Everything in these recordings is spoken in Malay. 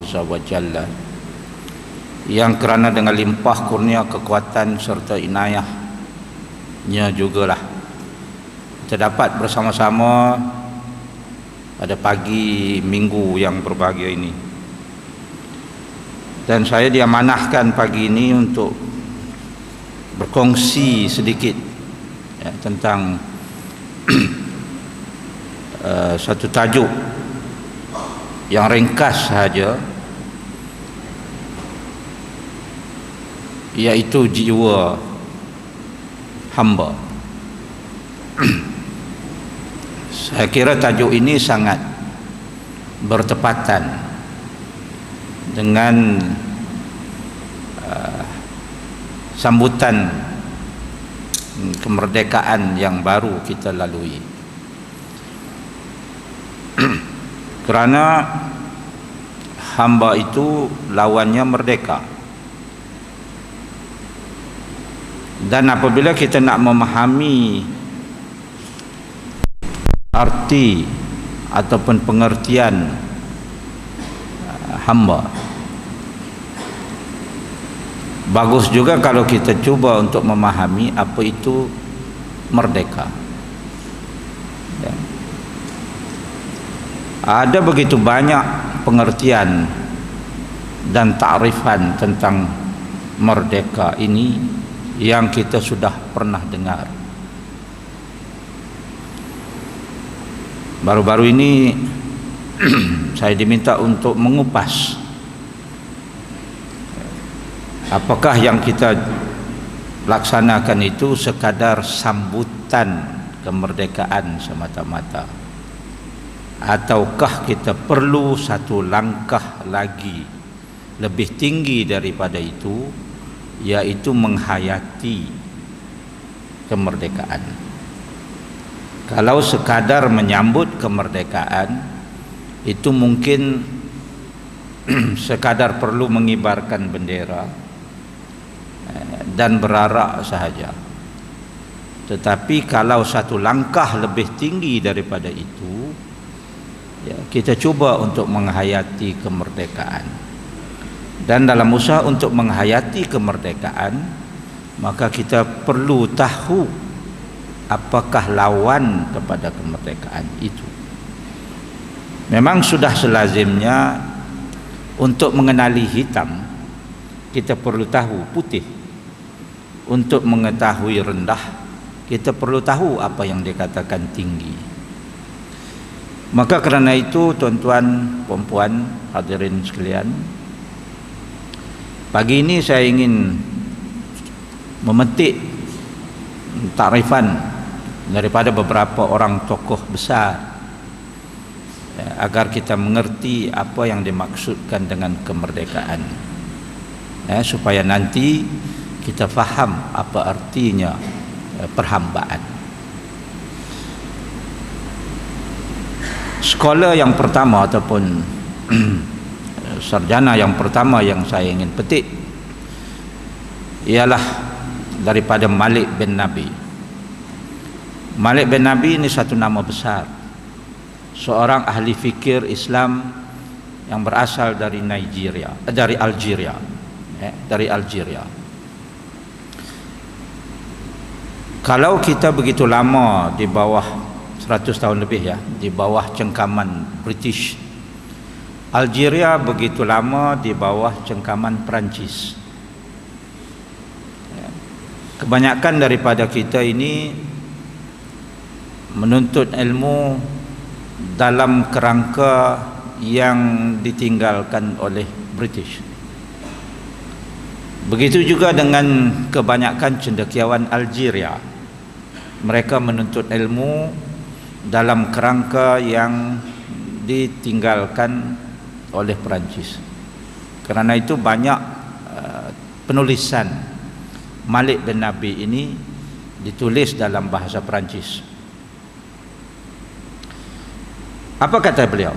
Azza wa Jalla, yang kerana dengan limpah kurnia kekuatan serta inayahnya jugalah kita dapat bersama-sama pada pagi minggu yang berbahagia ini. Dan saya diamanahkan pagi ini untuk berkongsi sedikit tentang satu tajuk yang ringkas sahaja, iaitu jiwa hamba. Saya kira tajuk ini sangat bertepatan dengan sambutan kemerdekaan yang baru kita lalui. Kerana hamba itu lawannya merdeka. Dan apabila kita nak memahami arti ataupun pengertian hamba, bagus juga kalau kita cuba untuk memahami apa itu merdeka. Ada begitu banyak pengertian dan takrifan tentang merdeka ini yang kita sudah pernah dengar. Baru-baru ini saya diminta untuk mengupas apakah yang kita laksanakan itu sekadar sambutan kemerdekaan semata-mata, ataukah kita perlu satu langkah lagi lebih tinggi daripada itu, yaitu menghayati kemerdekaan. Kalau sekadar menyambut kemerdekaan, itu mungkin sekadar perlu mengibarkan bendera dan berarak sahaja. Tetapi kalau satu langkah lebih tinggi daripada itu, kita cuba untuk menghayati kemerdekaan. Dan dalam usaha untuk menghayati kemerdekaan, maka kita perlu tahu apakah lawan kepada kemerdekaan itu. Memang sudah selazimnya untuk mengenali hitam, kita perlu tahu putih. Untuk mengetahui rendah, kita perlu tahu apa yang dikatakan tinggi. Maka kerana itu, tuan-tuan, puan-puan, hadirin sekalian, pagi ini saya ingin memetik takrifan daripada beberapa orang tokoh besar agar kita mengerti apa yang dimaksudkan dengan kemerdekaan, supaya nanti kita faham apa artinya perhambaan. Scholar yang pertama ataupun sarjana yang pertama yang saya ingin petik ialah daripada Malik bin Nabi. Malik bin Nabi ini satu nama besar, seorang ahli fikir Islam yang berasal dari Algeria. Kalau kita begitu lama di bawah 100 tahun lebih di bawah cengkaman British, Algeria begitu lama di bawah cengkaman Perancis. Kebanyakan daripada kita ini menuntut ilmu dalam kerangka yang ditinggalkan oleh British. Begitu juga dengan kebanyakan cendekiawan Algeria. Mereka menuntut ilmu dalam kerangka yang ditinggalkan oleh Perancis. Kerana itu banyak penulisan Malik bin Nabi ini ditulis dalam bahasa Perancis. Apa kata beliau?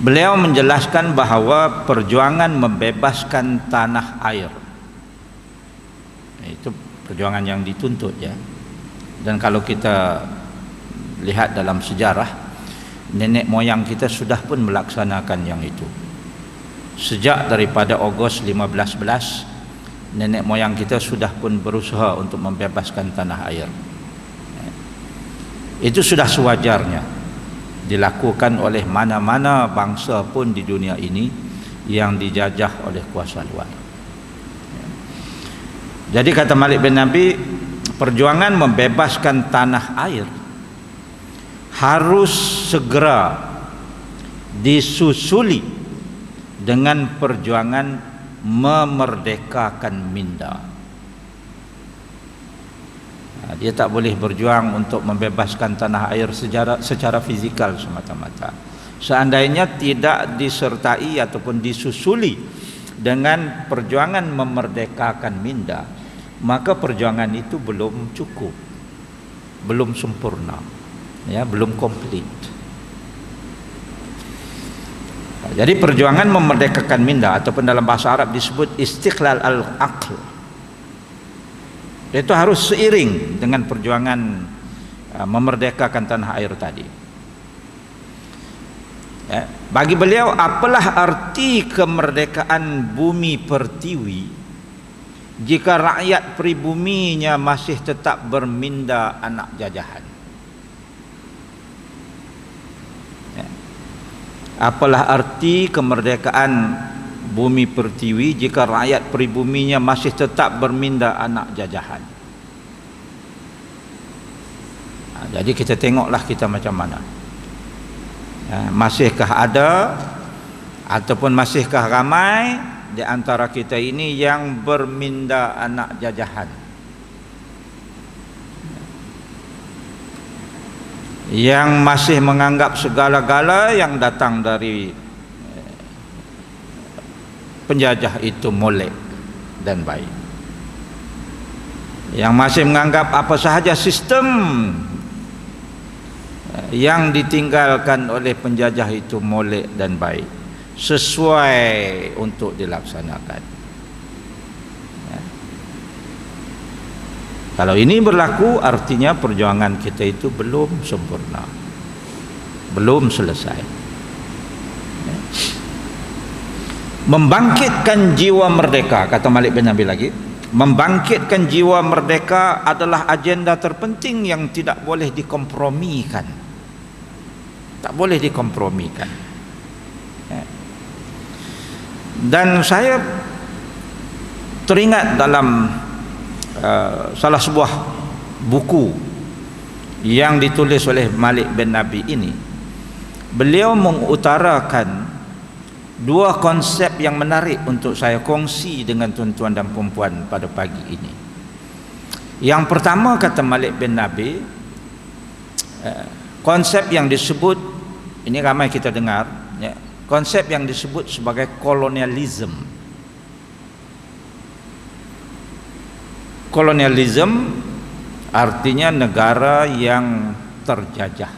Beliau menjelaskan bahawa perjuangan membebaskan tanah air, itu perjuangan yang dituntut Dan kalau kita lihat dalam sejarah, nenek moyang kita sudah pun melaksanakan yang itu. Sejak daripada Ogos 1511, nenek moyang kita sudah pun berusaha untuk membebaskan tanah air. Itu sudah sewajarnya dilakukan oleh mana-mana bangsa pun di dunia ini yang dijajah oleh kuasa luar. Jadi kata Malik bin Nabi, perjuangan membebaskan tanah air harus segera disusuli dengan perjuangan memerdekakan minda. Dia tak boleh berjuang untuk membebaskan tanah air secara fizikal semata-mata. Seandainya tidak disertai ataupun disusuli dengan perjuangan memerdekakan minda, maka perjuangan itu belum cukup, belum sempurna, ya, belum komplit. Jadi perjuangan memerdekakan minda ataupun dalam bahasa Arab disebut istiqlal al-aql, itu harus seiring dengan perjuangan memerdekakan tanah air tadi. Ya, bagi beliau, apalah arti kemerdekaan bumi pertiwi jika rakyat pribuminya masih tetap berminda anak jajahan? Ya. Apalah arti kemerdekaan bumi pertiwi jika rakyat pribuminya masih tetap berminda anak jajahan? Jadi kita tengoklah kita macam mana. Masihkah ada ataupun masihkah ramai di antara kita ini yang berminda anak jajahan, yang masih menganggap segala-gala yang datang dari penjajah itu molek dan baik, yang masih menganggap apa sahaja sistem yang ditinggalkan oleh penjajah itu molek dan baik, sesuai untuk dilaksanakan. Ya. Kalau ini berlaku, artinya perjuangan kita itu belum sempurna, belum selesai. Ya. Membangkitkan jiwa merdeka, kata Malik bin Nabi lagi, membangkitkan jiwa merdeka adalah agenda terpenting yang tidak boleh dikompromikan. Tak boleh dikompromikan. Ya. Dan saya teringat dalam salah sebuah buku yang ditulis oleh Malik bin Nabi ini, beliau mengutarakan dua konsep yang menarik untuk saya kongsi dengan tuan-tuan dan puan-puan pada pagi ini. Yang pertama, kata Malik bin Nabi, konsep yang disebut, ini ramai kita dengar, ya, konsep yang disebut sebagai kolonialisme. Kolonialisme artinya negara yang terjajah,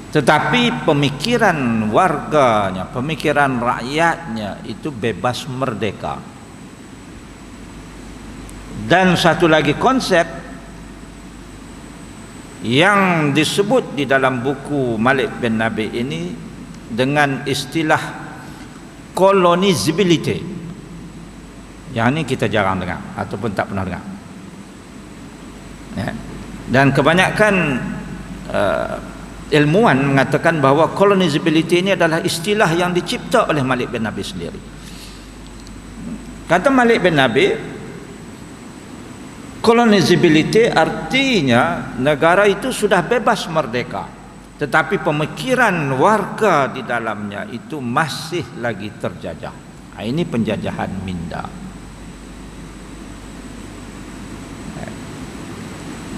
tetapi pemikiran warganya, pemikiran rakyatnya itu bebas merdeka. Dan satu lagi konsep yang disebut di dalam buku Malik bin Nabi ini dengan istilah colonizability. Yang ini kita jarang dengar ataupun tak pernah dengar. Ya. Dan kebanyakan ilmuwan mengatakan bahawa colonizability ini adalah istilah yang dicipta oleh Malik bin Nabi sendiri. Kata Malik bin Nabi, colonizability artinya negara itu sudah bebas merdeka, tetapi pemikiran warga di dalamnya itu masih lagi terjajah. Ini penjajahan minda.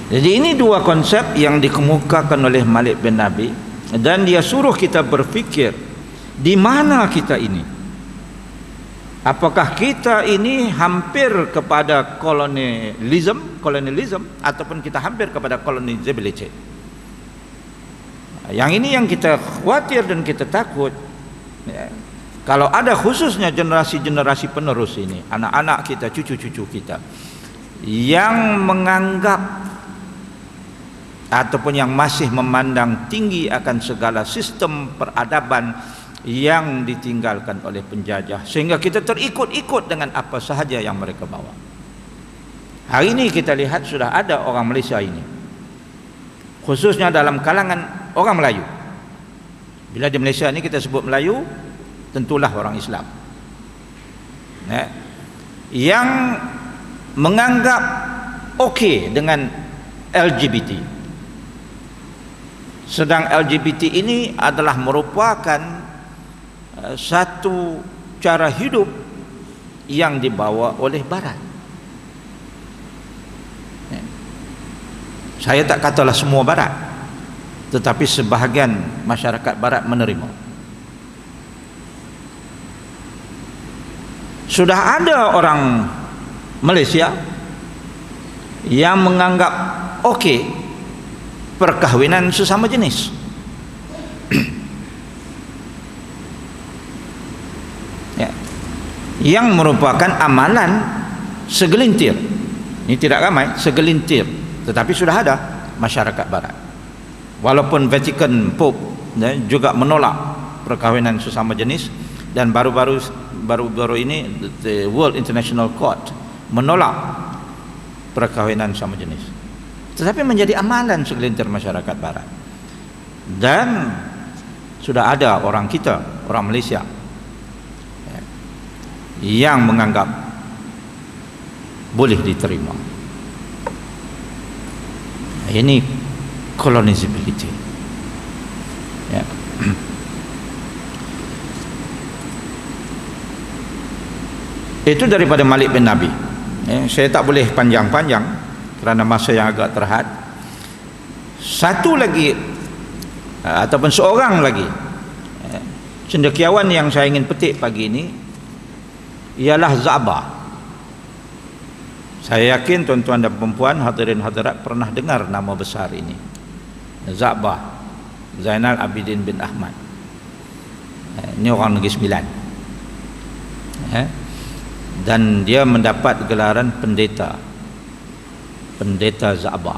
Jadi ini dua konsep yang dikemukakan oleh Malik bin Nabi, dan dia suruh kita berfikir, di mana kita ini? Apakah kita ini hampir kepada kolonialisme ataupun kita hampir kepada colonizability? Yang ini yang kita khawatir dan kita takut. Ya. Kalau ada khususnya generasi-generasi penerus ini, anak-anak kita, cucu-cucu kita, yang menganggap ataupun yang masih memandang tinggi akan segala sistem peradaban yang ditinggalkan oleh penjajah, sehingga kita terikut-ikut dengan apa sahaja yang mereka bawa. Hari ini kita lihat sudah ada orang Malaysia ini, khususnya dalam kalangan orang Melayu. Bila di Malaysia ini kita sebut Melayu, tentulah orang Islam, yang menganggap okey dengan LGBT. Sedang LGBT ini adalah merupakan satu cara hidup yang dibawa oleh Barat. Saya tak katalah semua Barat, tetapi sebahagian masyarakat Barat menerima. Sudah ada orang Malaysia yang menganggap okey perkahwinan sesama jenis. Ya. Yang merupakan amalan segelintir. Ini tidak ramai, segelintir, tetapi sudah ada masyarakat Barat. Walaupun Vatican Pope juga menolak perkahwinan sesama jenis, dan baru-baru ini the World International Court menolak perkahwinan sama jenis, tetapi menjadi amalan segelintir masyarakat Barat. Dan sudah ada orang kita, orang Malaysia, yang menganggap boleh diterima. Ini colonizability, ya. Itu daripada Malik bin Nabi. Saya tak boleh panjang-panjang kerana masa yang agak terhad. Satu lagi ataupun seorang lagi cendekiawan yang saya ingin petik pagi ini ialah Za'bah. Saya yakin tuan-tuan dan puan-puan, hadirin hadirat pernah dengar nama besar ini. Za'bah, Zainal Abidin bin Ahmad. Ini orang Negeri Sembilan. Dan dia mendapat gelaran pendeta Za'bah.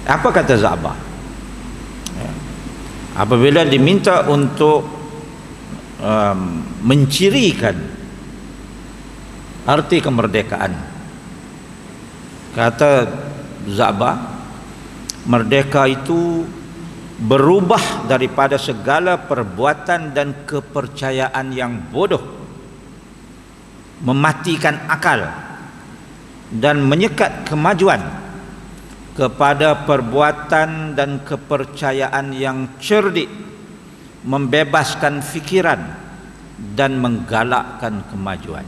Apa kata Za'bah? Apabila diminta untuk mencirikan arti kemerdekaan, kata Za'bah, merdeka itu berubah daripada segala perbuatan dan kepercayaan yang bodoh, mematikan akal dan menyekat kemajuan, kepada perbuatan dan kepercayaan yang cerdik, membebaskan fikiran dan menggalakkan kemajuan.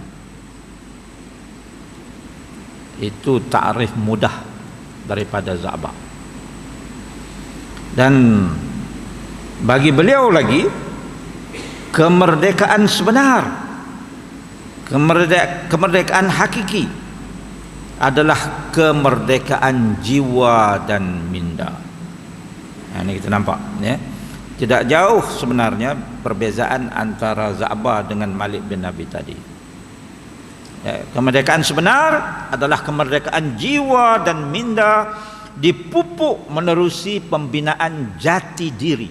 Itu takrif mudah daripada Za'bah. Dan bagi beliau lagi, kemerdekaan sebenar, kemerdekaan hakiki adalah kemerdekaan jiwa dan minda. Ini kita nampak, ya. Tidak jauh sebenarnya perbezaan antara Za'bah dengan Malik bin Nabi tadi. Ya, kemerdekaan sebenar adalah kemerdekaan jiwa dan minda, dipupuk menerusi pembinaan jati diri.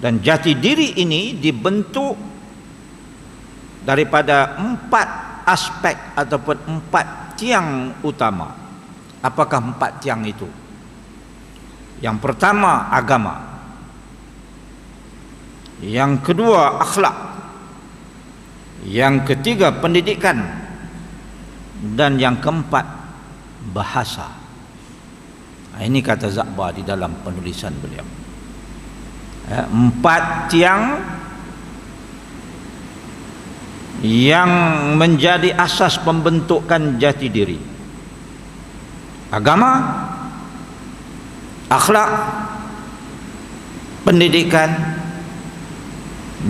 Dan jati diri ini dibentuk daripada 4 aspek ataupun 4 tiang utama. Apakah 4 tiang itu? Yang pertama, agama. Yang kedua, akhlak. Yang ketiga, pendidikan. Dan yang keempat, bahasa. Ini kata Za'bah di dalam penulisan beliau. 4 tiang yang menjadi asas pembentukan jati diri: agama, akhlak, pendidikan,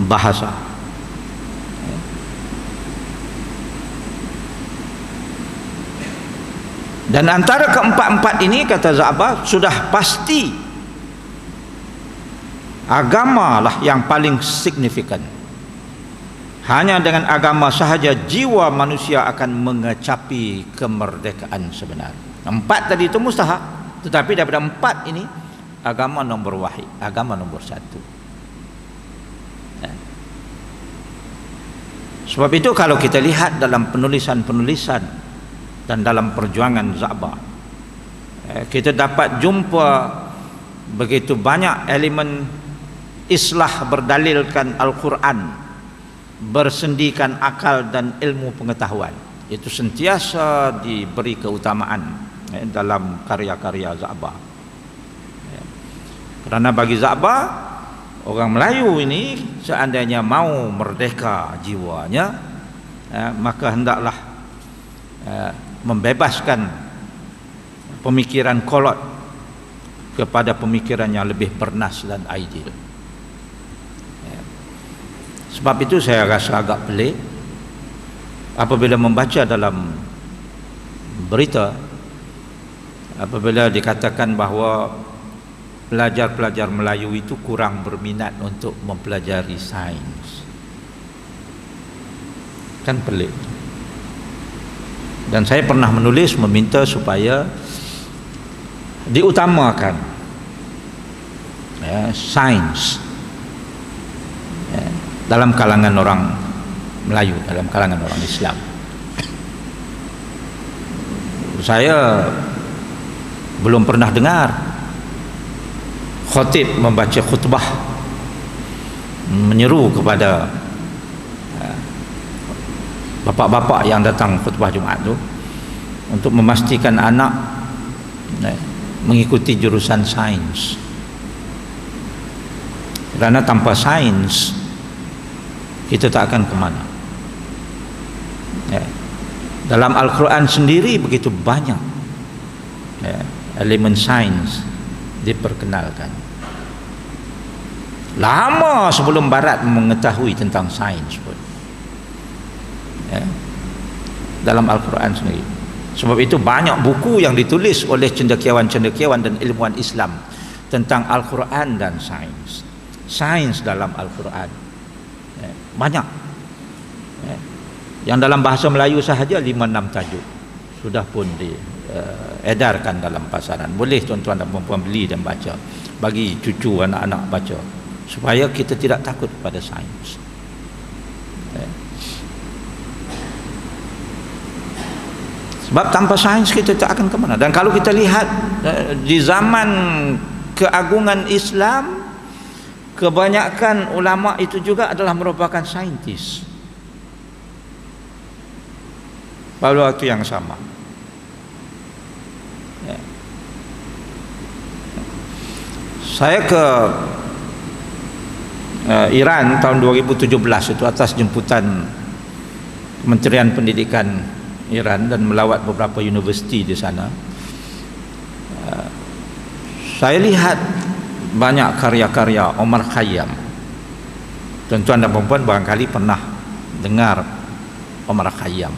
bahasa. Dan antara keempat-empat ini, kata Za'bah, sudah pasti agama lah yang paling signifikan. Hanya dengan agama sahaja jiwa manusia akan mengecapi kemerdekaan sebenar. 4 tadi itu mustahak, tetapi daripada 4 ini agama nombor wahid, agama nombor 1. Sebab itu kalau kita lihat dalam penulisan-penulisan dan dalam perjuangan Za'ba, kita dapat jumpa begitu banyak elemen islah berdalilkan Al-Quran, bersendikan akal dan ilmu pengetahuan. Itu sentiasa diberi keutamaan dalam karya-karya Za'ba. Kerana bagi Za'ba, orang Melayu ini seandainya mau merdeka jiwanya, maka hendaklah membebaskan pemikiran kolot kepada pemikiran yang lebih bernas dan ideal. Sebab itu saya rasa agak pelik apabila membaca dalam berita, apabila dikatakan bahawa pelajar-pelajar Melayu itu kurang berminat untuk mempelajari sains. Kan pelik. Dan saya pernah menulis meminta supaya diutamakan sains dalam kalangan orang Melayu, dalam kalangan orang Islam. Saya belum pernah dengar khatib membaca khutbah menyeru kepada bapak-bapak yang datang khutbah Jumaat itu untuk memastikan anak mengikuti jurusan sains. Kerana tanpa sains kita tak akan ke mana. Dalam Al-Quran sendiri begitu banyak elemen sains diperkenalkan. Lama sebelum Barat mengetahui tentang sains pun. Dalam Al-Quran sendiri. Sebab itu banyak buku yang ditulis oleh cendekiawan-cendekiawan dan ilmuwan Islam tentang Al-Quran dan sains. Sains dalam Al-Quran banyak. Yang dalam bahasa Melayu sahaja 5-6 tajuk sudah pun diedarkan dalam pasaran. Boleh tuan-tuan dan puan-puan beli dan baca, bagi cucu anak-anak baca, supaya kita tidak takut pada sains. Sebab tanpa sains kita tak akan ke mana. Dan kalau kita lihat di zaman keagungan Islam, kebanyakan ulama itu juga adalah merupakan saintis pada waktu yang sama. Saya ke Iran tahun 2017 itu atas jemputan Kementerian Pendidikan Iran dan melawat beberapa universiti di sana. Saya lihat banyak karya-karya Omar Khayyam. Tuan-tuan dan puan-puan barangkali pernah dengar Omar Khayyam,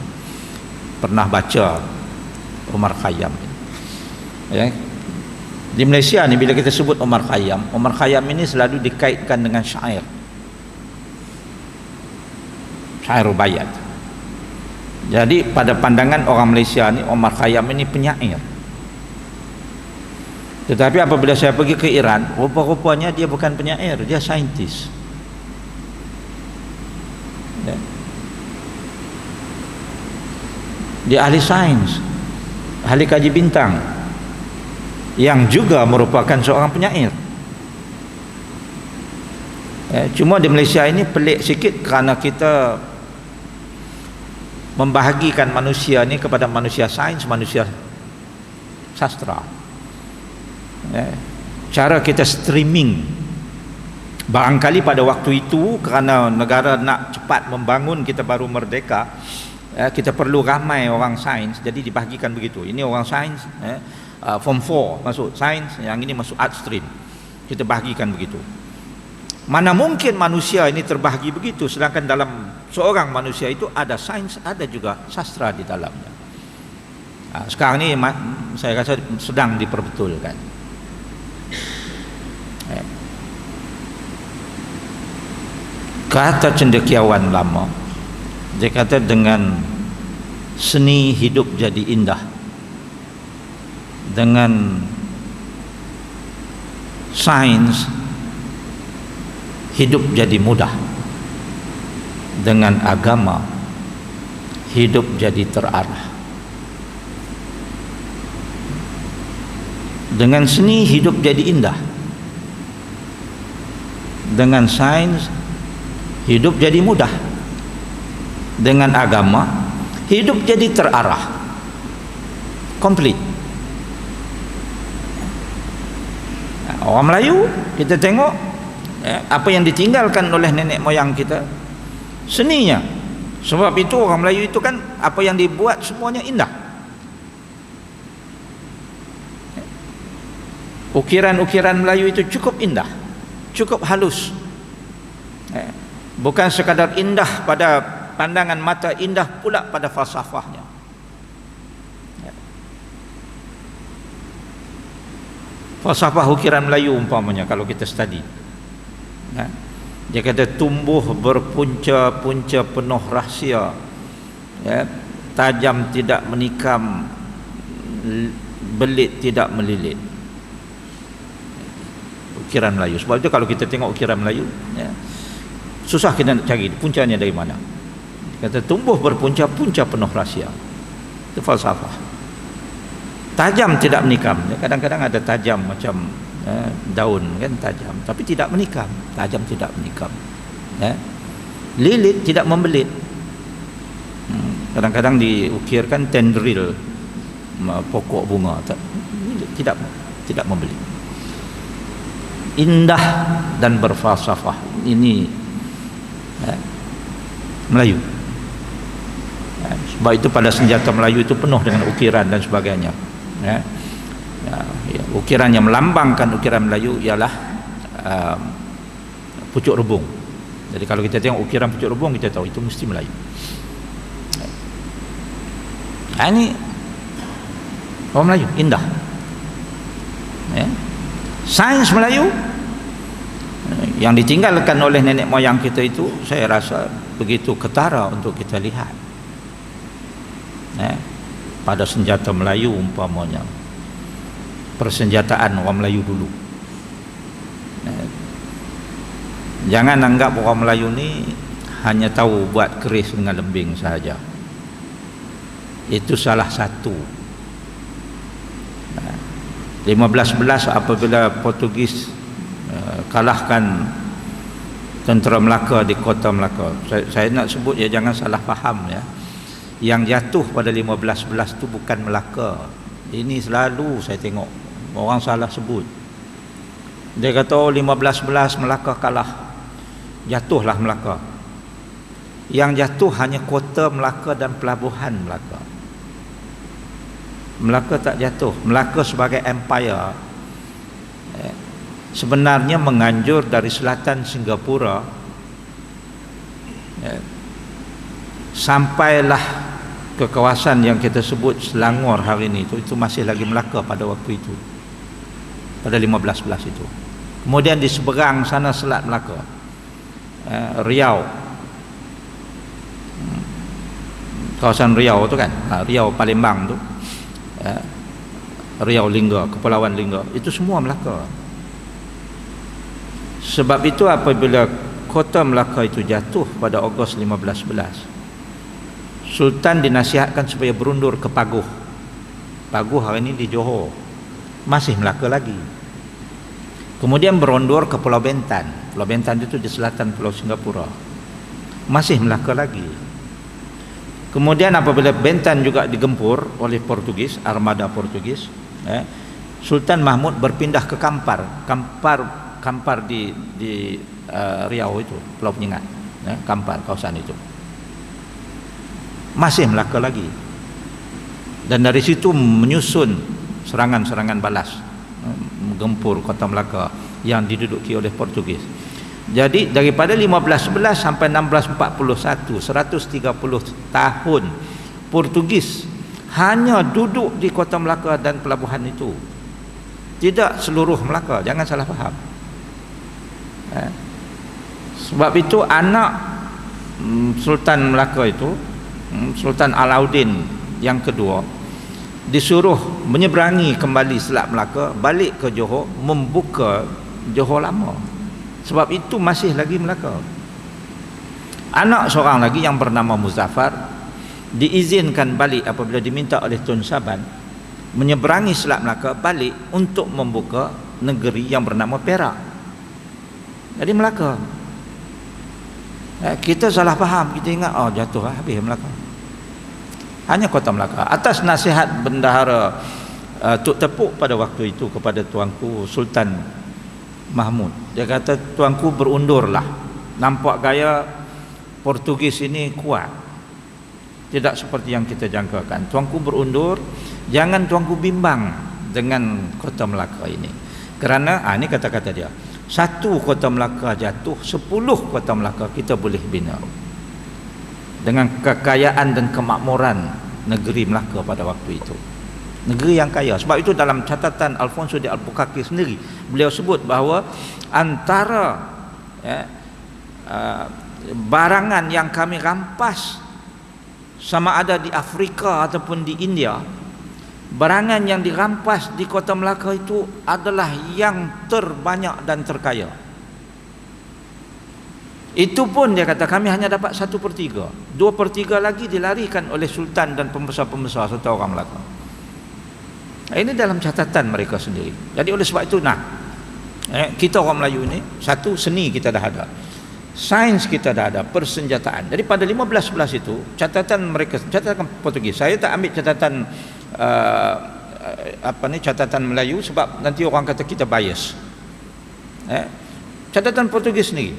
pernah baca Omar Khayyam. Di Malaysia ni bila kita sebut Omar Khayyam ini selalu dikaitkan dengan syair rubaiyat. Jadi pada pandangan orang Malaysia ni Omar Khayyam ini penyair. Tetapi apabila saya pergi ke Iran, rupa-rupanya dia bukan penyair, dia saintis. Dia ahli sains, ahli kaji bintang, yang juga merupakan seorang penyair. Cuma di Malaysia ini pelik sikit kerana kita membahagikan manusia ni kepada manusia sains, manusia sastra. Cara kita streaming, barangkali pada waktu itu kerana negara nak cepat membangun, kita baru merdeka, kita perlu ramai orang sains, jadi dibahagikan begitu. Ini orang sains, form 4 masuk sains, yang ini masuk art stream, kita bahagikan begitu. Mana mungkin manusia ini terbahagi begitu, sedangkan dalam seorang manusia itu ada sains, ada juga sastra di dalamnya. Sekarang ini saya rasa sedang diperbetulkan. Kata cendekiawan lama, dia kata dengan seni hidup jadi indah, dengan sains hidup jadi mudah, dengan agama hidup jadi terarah. Dengan seni hidup jadi indah, dengan sains hidup jadi mudah, dengan agama hidup jadi terarah. Komplit. Orang Melayu kita tengok apa yang ditinggalkan oleh nenek moyang kita, seninya. Sebab itu orang Melayu itu kan apa yang dibuat semuanya indah. Ukiran-ukiran Melayu itu cukup indah, cukup halus. Bukan sekadar indah pada pandangan mata, indah pula pada falsafahnya. Falsafah ukiran Melayu umpamanya kalau kita study, dia kata tumbuh berpunca-punca penuh rahsia, tajam tidak menikam, belit tidak melilit. Ukiran Melayu. Sebab itu kalau kita tengok ukiran Melayu, susah kita nak cari puncanya dari mana. Kata tumbuh berpunca-punca penuh rahsia. Itu falsafah. Tajam tidak menikam. Kadang-kadang ada tajam macam daun kan, tajam tapi tidak menikam. Tajam tidak menikam. Lilit tidak membelit. Kadang-kadang diukirkan tendril pokok bunga, tidak membelit. Indah dan berfalsafah, ini Melayu. Sebab itu pada senjata Melayu itu penuh dengan ukiran dan sebagainya. Ukiran yang melambangkan ukiran Melayu ialah pucuk rebung. Jadi kalau kita tengok ukiran pucuk rebung, kita tahu itu mesti Melayu. Ini orang Melayu indah. Sains Melayu yang ditinggalkan oleh nenek moyang kita itu, saya rasa begitu ketara untuk kita lihat. Pada senjata Melayu umpamanya, persenjataan orang Melayu dulu. Jangan anggap orang Melayu ni hanya tahu buat keris dengan lembing sahaja. Itu salah satu. 1511 apabila Portugis kalahkan tentera Melaka di kota Melaka. Saya nak sebut ya, jangan salah faham ya. Yang jatuh pada 1511 itu bukan Melaka. Ini selalu saya tengok orang salah sebut. Dia kata 1511 Melaka kalah, jatuhlah Melaka. Yang jatuh hanya kota Melaka dan pelabuhan Melaka. Melaka tak jatuh. Melaka sebagai empire sebenarnya menganjur dari selatan Singapura sampailah ke kawasan yang kita sebut Selangor hari ini. Itu masih lagi Melaka pada waktu itu, pada 1511 itu. Kemudian di seberang sana Selat Melaka, Riau, kawasan Riau tu kan, Riau Palembang tu, Riau Lingga, Kepulauan Lingga, itu semua Melaka. Sebab itu apabila kota Melaka itu jatuh pada Ogos 1511, Sultan dinasihatkan supaya berundur ke Paguh. Paguh hari ini di Johor, masih Melaka lagi. Kemudian berundur ke Pulau Bentan. Pulau Bentan itu di selatan Pulau Singapura, masih Melaka lagi. Kemudian apabila Bentan juga digempur oleh Portugis, armada Portugis, Sultan Mahmud berpindah ke Kampar di Riau itu, Pulau Penyengat, Kampar, kawasan itu masih Melaka lagi. Dan dari situ menyusun serangan-serangan balas, menggempur kota Melaka yang diduduki oleh Portugis. Jadi daripada 1511 sampai 1641, 130 tahun Portugis hanya duduk di kota Melaka dan pelabuhan itu. Tidak seluruh Melaka, jangan salah faham. Sebab itu anak Sultan Melaka itu, Sultan Alauddin yang kedua, disuruh menyeberangi kembali Selat Melaka, balik ke Johor, membuka Johor lama. Sebab itu masih lagi Melaka. Anak seorang lagi yang bernama Muzaffar diizinkan balik apabila diminta oleh Tun Saban menyeberangi Selat Melaka balik untuk membuka negeri yang bernama Perak. Jadi Melaka. Kita salah faham, kita ingat jatuh habis Melaka. Hanya kota Melaka. Atas nasihat Bendahara Tuk Tepuk pada waktu itu kepada tuanku Sultan Mahmud, dia kata, tuanku berundurlah. Nampak gaya Portugis ini kuat, tidak seperti yang kita jangkakan. Tuanku berundur, jangan tuanku bimbang dengan kota Melaka ini. Kerana ini kata-kata dia, satu kota Melaka jatuh, 10 kota Melaka kita boleh bina dengan kekayaan dan kemakmuran negeri Melaka pada waktu itu. Negeri yang kaya. Sebab itu dalam catatan Alfonso de Albuquerque sendiri, beliau sebut bahawa antara barangan yang kami rampas sama ada di Afrika ataupun di India, barangan yang dirampas di kota Melaka itu adalah yang terbanyak dan terkaya. Itu pun dia kata kami hanya dapat 1/3. 2/3 lagi dilarikan oleh sultan dan pembesar-pembesar serta orang Melaka. Ini dalam catatan mereka sendiri. Jadi oleh sebab itu kita orang Melayu ini, satu, seni kita dah ada, sains kita dah ada, persenjataan. Jadi pada 1511 itu catatan mereka, catatan Portugis. Saya tak ambil catatan catatan Melayu sebab nanti orang kata kita bias. Catatan Portugis ni,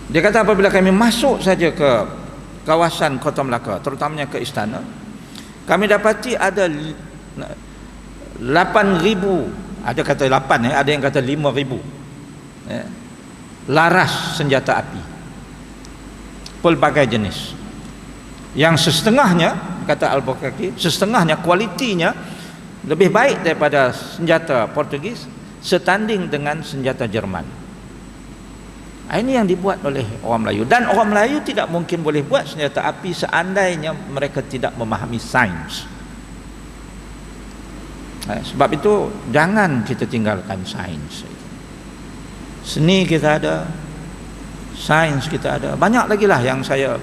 dia kata apabila kami masuk saja ke kawasan kota Melaka, terutamanya ke istana, kami dapati ada 8,000, ada kata 8, ada yang kata 5,000 laras senjata api pelbagai jenis, yang setengahnya, kata Albuquerque, setengahnya kualitinya lebih baik daripada senjata Portugis, setanding dengan senjata Jerman. Ini yang dibuat oleh orang Melayu, dan orang Melayu tidak mungkin boleh buat senjata api seandainya mereka tidak memahami sains. Sebab itu jangan kita tinggalkan sains. Seni kita ada, sains kita ada, banyak lagi lah yang saya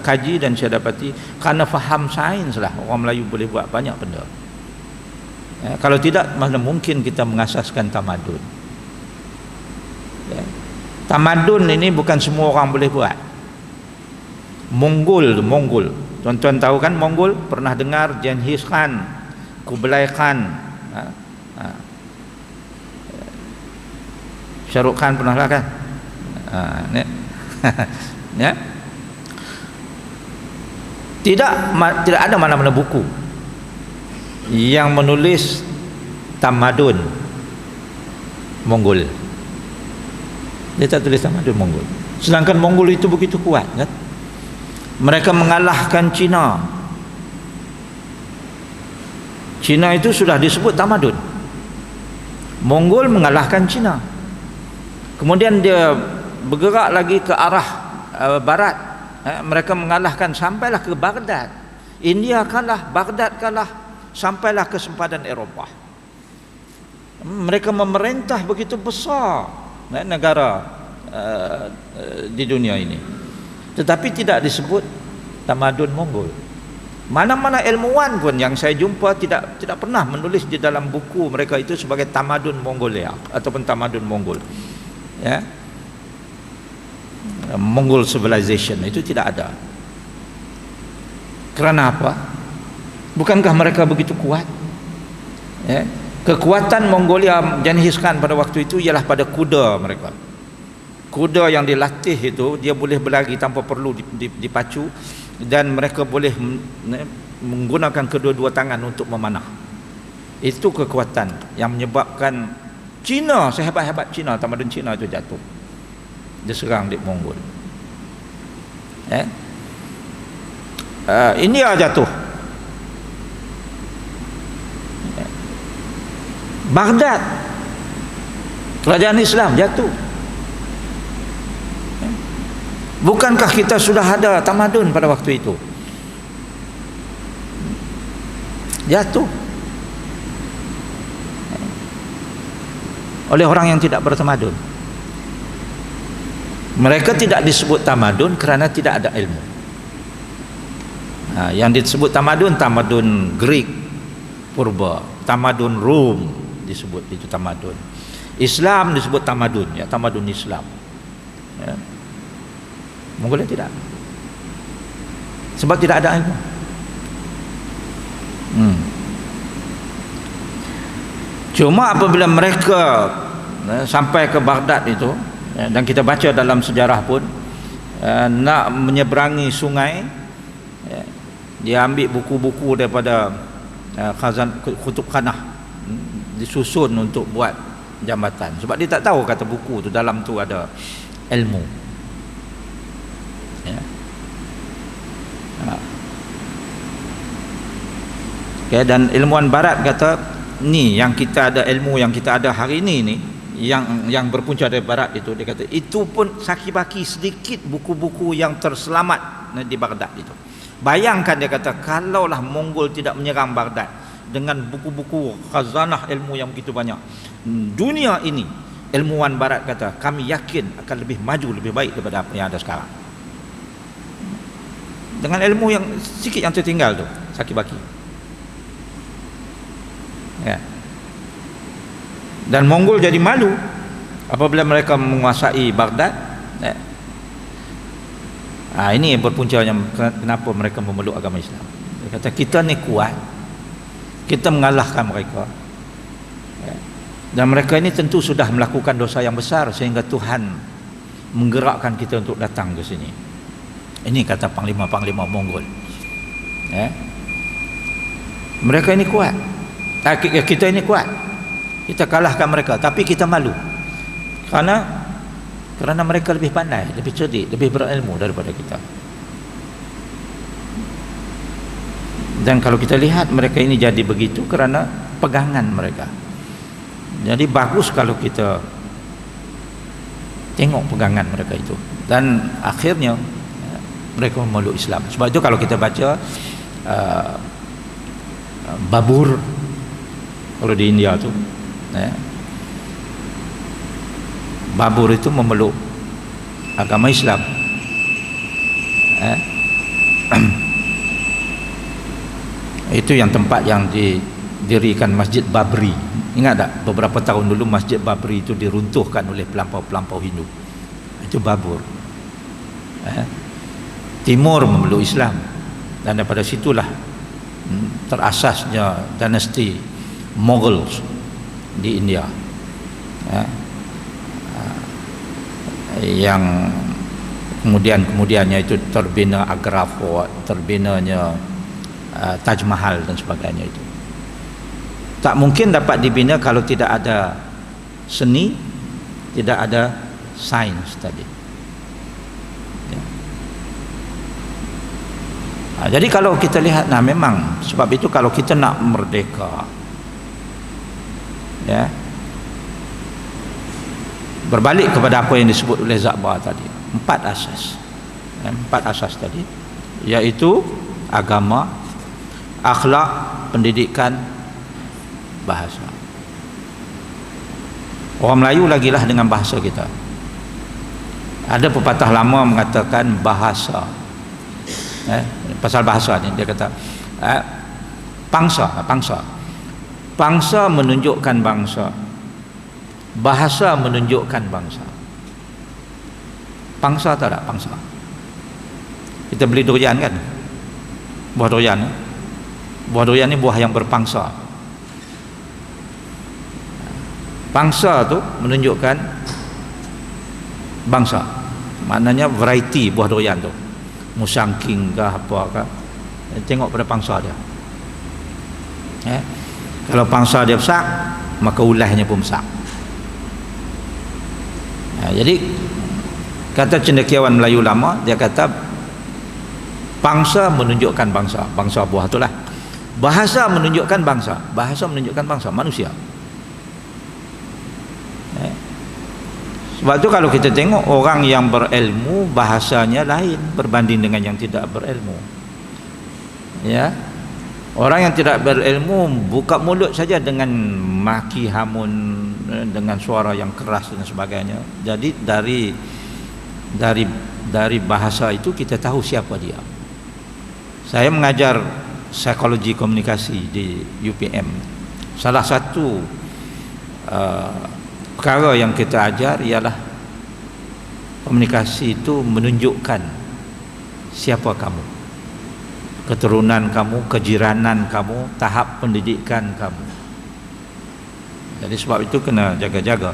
kaji dan saya dapati. Kerana faham sains lah orang Melayu boleh buat banyak benda. Kalau tidak, mana mungkin kita mengasaskan tamadun. Tamadun ini bukan semua orang boleh buat. Mongol, tuan-tuan tahu kan Mongol? Pernah dengar Genghis Khan, Kublai Khan, Shah Rukh Khan pernah lah kan? Ya. Tidak ada mana-mana buku yang menulis tamadun Mongol. Dia tak tulis tamadun Mongol. Sedangkan Mongol itu begitu kuat kan? Mereka mengalahkan Cina. Cina itu sudah disebut tamadun. Mongol mengalahkan Cina. Kemudian dia bergerak lagi ke arah barat. Mereka mengalahkan sampailah ke Baghdad. India kalah, Baghdad kalah, sampailah ke sempadan Eropah. Mereka memerintah begitu besar negara di dunia ini, tetapi tidak disebut tamadun Mongol. Mana-mana ilmuwan pun yang saya jumpa tidak pernah menulis di dalam buku mereka itu sebagai tamadun Mongolia ataupun tamadun Mongol. Ya, Mongol civilization itu tidak ada. Kerana apa? Bukankah mereka begitu kuat? Ya. Kekuatan Mongolia Genghis Khan pada waktu itu ialah pada kuda mereka. Kuda yang dilatih itu, dia boleh berlari tanpa perlu dipacu, dan mereka boleh menggunakan kedua-dua tangan untuk memanah. Itu kekuatan yang menyebabkan Cina, sehebat-hebat Cina, tamadun Cina itu jatuh, diserang di Mongol. India jatuh, Baghdad, kerajaan Islam jatuh. Bukankah kita sudah ada tamadun pada waktu itu? Jatuh oleh orang yang tidak bertamadun. Mereka tidak disebut tamadun kerana tidak ada ilmu. Yang disebut tamadun, tamadun Greek purba, tamadun Rom disebut itu tamadun. Islam disebut tamadun, ya, tamadun Islam. Ya. Mongolia tidak, sebab tidak ada ilmu. Cuma apabila mereka sampai ke Baghdad itu, dan kita baca dalam sejarah pun, nak menyeberangi sungai, dia ambil buku-buku daripada khazan Kutub Khanah, disusun untuk buat jambatan, sebab dia tak tahu kata buku tu dalam tu ada ilmu. Ya. Okay, dan ilmuwan barat kata, ni yang kita ada, ilmu yang kita ada hari ini ni, yang berpunca dari barat itu, dia kata itu pun saki-baki sedikit buku-buku yang terselamat di Baghdad itu. Bayangkan, dia kata, kalaulah Mongol tidak menyerang Baghdad dengan buku-buku khazanah ilmu yang begitu banyak, dunia ini, ilmuwan barat kata, kami yakin akan lebih maju, lebih baik daripada apa yang ada sekarang. Dengan ilmu yang sedikit yang tertinggal tu, saki-baki. Ya. Dan Mongol jadi malu apabila mereka menguasai Baghdad. Ya. Ini berpuncanya kenapa mereka memeluk agama Islam. Dia kata, kita ni kuat, kita mengalahkan mereka. Ya. Dan mereka ini tentu sudah melakukan dosa yang besar sehingga Tuhan menggerakkan kita untuk datang ke sini. Ini kata panglima-panglima Mongol. Ya. Mereka ini kuat, kita ini kuat, kita kalahkan mereka, tapi kita malu kerana mereka lebih pandai, lebih cerdik, lebih berilmu daripada kita. Dan kalau kita lihat, mereka ini jadi begitu kerana pegangan mereka. Jadi bagus kalau kita tengok pegangan mereka itu, dan akhirnya mereka memeluk Islam. Sebab itu kalau kita baca Babur kalau di India tu, ya, Babur itu memeluk agama Islam. Itu yang tempat yang didirikan Masjid Babri. Ingat tak, beberapa tahun dulu Masjid Babri itu diruntuhkan oleh pelampau-pelampau Hindu. Itu Babur. Timur memeluk Islam, dan daripada situlah terasasnya dinasti Mughal di India, yang kemudiannya itu terbina Agra Fort, terbinanya Taj Mahal dan sebagainya. Itu tak mungkin dapat dibina kalau tidak ada seni, tidak ada sains tadi. Jadi kalau kita lihat, memang sebab itu kalau kita nak merdeka, ya, berbalik kepada apa yang disebut oleh Zakbar tadi, 4 asas, 4 asas tadi, iaitu agama, akhlak, pendidikan, bahasa. Orang Melayu lagilah dengan bahasa kita. Ada pepatah lama mengatakan bahasa, pasal bahasa ni, dia kata pangsa menunjukkan bangsa, bahasa menunjukkan bangsa. Pangsa tahu tak pangsa? Kita beli durian kan, buah durian ni buah yang berpangsa. Pangsa tu menunjukkan bangsa, maknanya variety buah durian tu, musangking ke apa ke, tengok pada pangsa dia. Kalau pangsa dia besar, maka ulahnya pun besar. Jadi kata cendekiawan Melayu lama, dia kata pangsa menunjukkan bangsa, bangsa buah itulah. Bahasa menunjukkan bangsa, bahasa menunjukkan bangsa manusia. Sebab tu kalau kita tengok orang yang berilmu bahasanya lain berbanding dengan yang tidak berilmu. Ya. Orang yang tidak berilmu buka mulut saja dengan maki hamun, dengan suara yang keras dan sebagainya. Jadi dari bahasa itu kita tahu siapa dia. Saya mengajar psikologi komunikasi di UPM. Salah satu perkara yang kita ajar ialah komunikasi itu menunjukkan siapa kamu, keturunan kamu, kejiranan kamu, tahap pendidikan kamu. Jadi sebab itu kena jaga-jaga.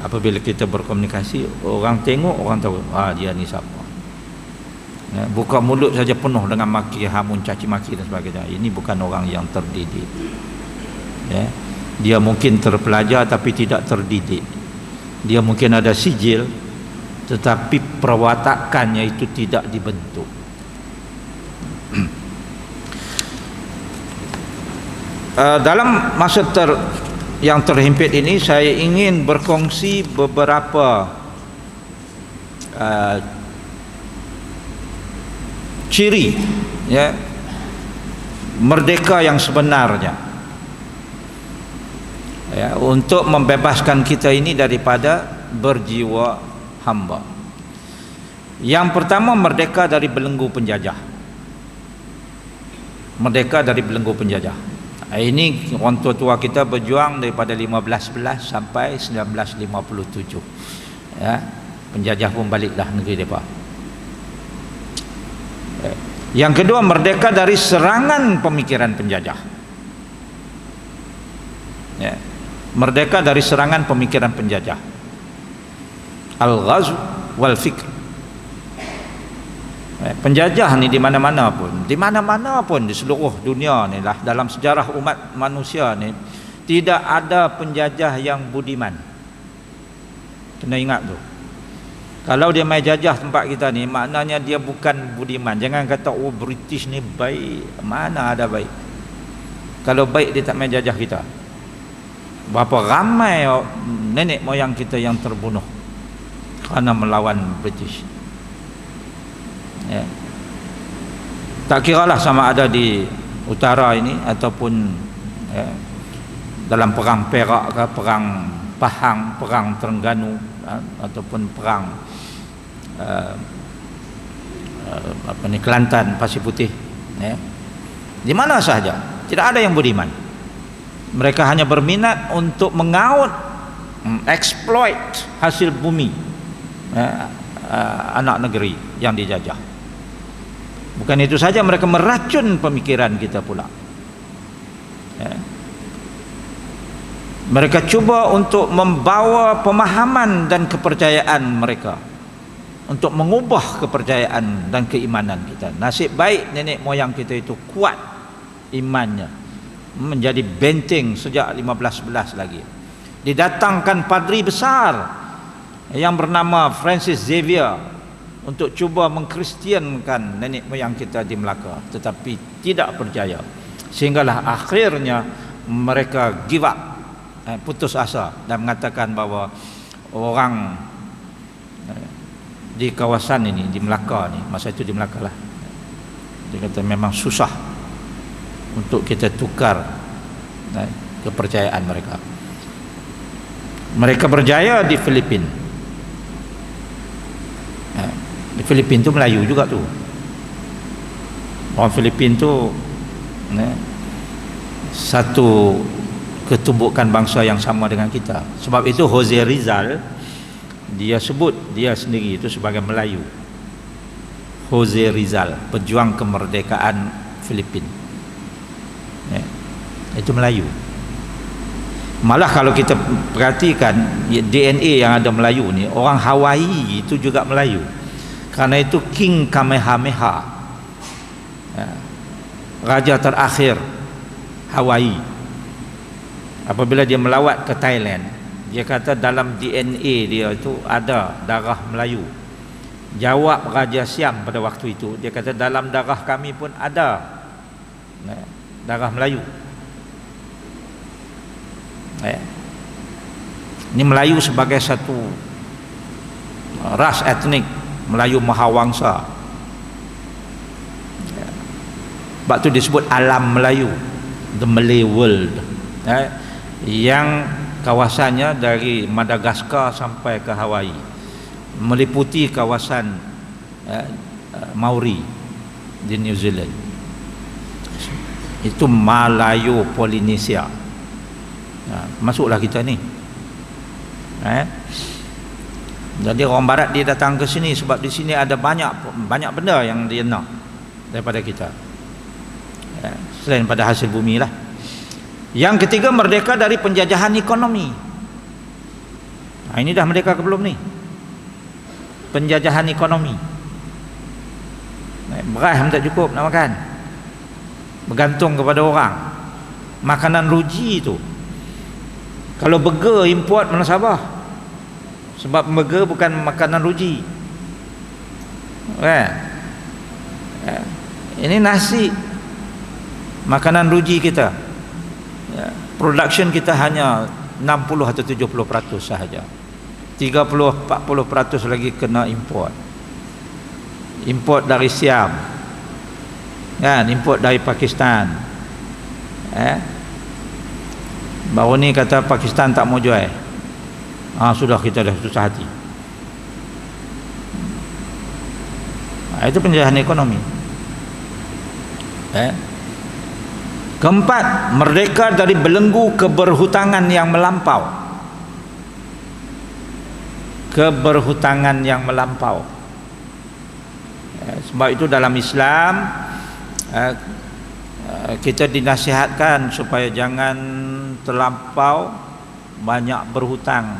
Apabila kita berkomunikasi, orang tengok, orang tahu dia ni siapa. Ya, buka mulut saja penuh dengan maki hamun, caci maki dan sebagainya. Ini bukan orang yang terdidik. Ya. Dia mungkin terpelajar tapi tidak terdidik. Dia mungkin ada sijil tetapi perwatakannya itu tidak dibentuk. Dalam masa yang terhimpit ini saya ingin berkongsi beberapa ciri ya merdeka yang sebenarnya. Ya, untuk membebaskan kita ini daripada berjiwa hamba. Yang pertama, merdeka dari belenggu penjajah. Merdeka dari belenggu penjajah. Ini orang tua-tua kita berjuang daripada 1511 sampai 1957. Ya, penjajah pun baliklah negeri mereka. Yang kedua, merdeka dari serangan pemikiran penjajah. Ya, merdeka dari serangan pemikiran penjajah. Al-ghazw wal fikr. Penjajah ni di mana-mana pun di seluruh dunia ni lah, dalam sejarah umat manusia ni tidak ada penjajah yang budiman. Kena ingat tu. Kalau dia mai jajah tempat kita ni, maknanya dia bukan budiman. Jangan kata British ni baik. Mana ada baik? Kalau baik dia tak mai jajah kita. Berapa ramai nenek moyang kita yang terbunuh kerana melawan British. Ya. Tak kiralah sama ada di utara ini ataupun ya, dalam perang Perak ke, perang Pahang, perang Terengganu ataupun perang Kelantan, Pasir Putih ya. Di mana sahaja tidak ada yang budiman. Mereka hanya berminat untuk mengaut, exploit hasil bumi anak negeri yang dijajah. Bukan itu saja, mereka meracun pemikiran kita pula. Mereka cuba untuk membawa pemahaman dan kepercayaan mereka, untuk mengubah kepercayaan dan keimanan kita. Nasib baik nenek moyang kita itu kuat imannya, menjadi benteng sejak 1511 lagi. Didatangkan padri besar yang bernama Francis Xavier untuk cuba mengkristiankan nenek moyang kita di Melaka, tetapi tidak berjaya. Sehinggalah akhirnya mereka give up, putus asa dan mengatakan bahawa orang di kawasan ini, di Melaka ni, masa itu di Melaka lah, dia kata memang susah untuk kita tukar kepercayaan mereka. Mereka berjaya di Filipina. Di Filipina tu Melayu juga tu. Orang Filipina tu satu ketumbukan bangsa yang sama dengan kita. Sebab itu Jose Rizal, dia sebut dia sendiri itu sebagai Melayu. Jose Rizal, pejuang kemerdekaan Filipina. Itu Melayu. Malah kalau kita perhatikan DNA yang ada Melayu ni, orang Hawaii itu juga Melayu. Karena itu King Kamehameha, raja terakhir Hawaii, apabila dia melawat ke Thailand, dia kata dalam DNA dia itu ada darah Melayu. Jawab Raja Siam pada waktu itu, dia kata dalam darah kami pun ada darah Melayu. Ini Melayu sebagai satu ras etnik Melayu Mahawangsa. Sebab tu disebut alam Melayu, the Malay world, yang kawasannya dari Madagaskar sampai ke Hawaii, meliputi kawasan Maori di New Zealand. Itu Malayo Polinesia. Masuklah kita ni. Jadi orang barat dia datang ke sini sebab di sini ada banyak benda yang dia nak daripada kita, selain pada hasil bumi lah. Yang ketiga, merdeka dari penjajahan ekonomi. Ini dah merdeka ke belum ni? Penjajahan ekonomi. Beras tak cukup nak makan, bergantung kepada orang. Makanan ruji tu, kalau burger import mana Sabah, sebab burger bukan makanan ruji. Ini nasi, makanan ruji kita. Production kita hanya 60 atau 70% sahaja. 30-40% lagi kena import. Import dari Siam, import dari Pakistan. Baru ni kata Pakistan tak mau jual. Sudah, kita dah susah hati. Itu penjajahan ekonomi. Keempat, merdeka dari belenggu keberhutangan yang melampau. Keberhutangan yang melampau. Sebab itu dalam Islam kita dinasihatkan supaya jangan terlampau banyak berhutang.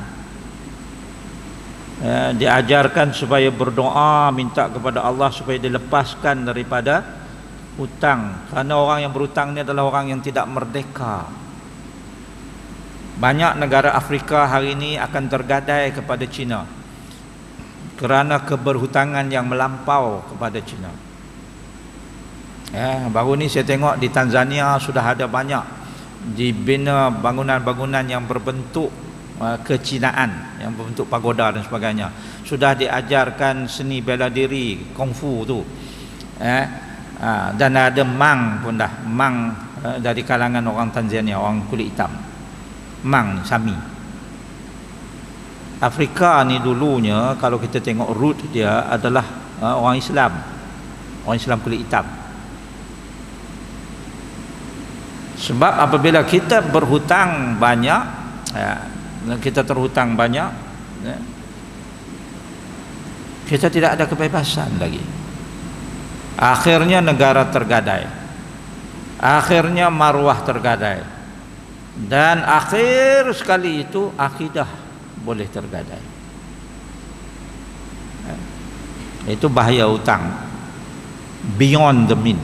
Diajarkan supaya berdoa, minta kepada Allah supaya dilepaskan daripada hutang, kerana orang yang berhutang ni adalah orang yang tidak merdeka. Banyak negara Afrika hari ini akan tergadai kepada China kerana keberhutangan yang melampau kepada China. Baru ni saya tengok di Tanzania sudah ada banyak dibina bangunan-bangunan yang berbentuk kecinaan, yang berbentuk pagoda dan sebagainya. Sudah diajarkan seni bela diri, kungfu tu. Dan ada mang pun dah, mang dari kalangan orang Tanzania, orang kulit hitam. Mang, Sami. Afrika ni dulunya kalau kita tengok root dia adalah orang Islam. Orang Islam kulit hitam. Sebab apabila kita berhutang banyak, kita terhutang banyak, kita tidak ada kebebasan lagi. Akhirnya negara tergadai, akhirnya maruah tergadai, dan akhir sekali itu akidah boleh tergadai. Itu bahaya hutang, beyond the mean.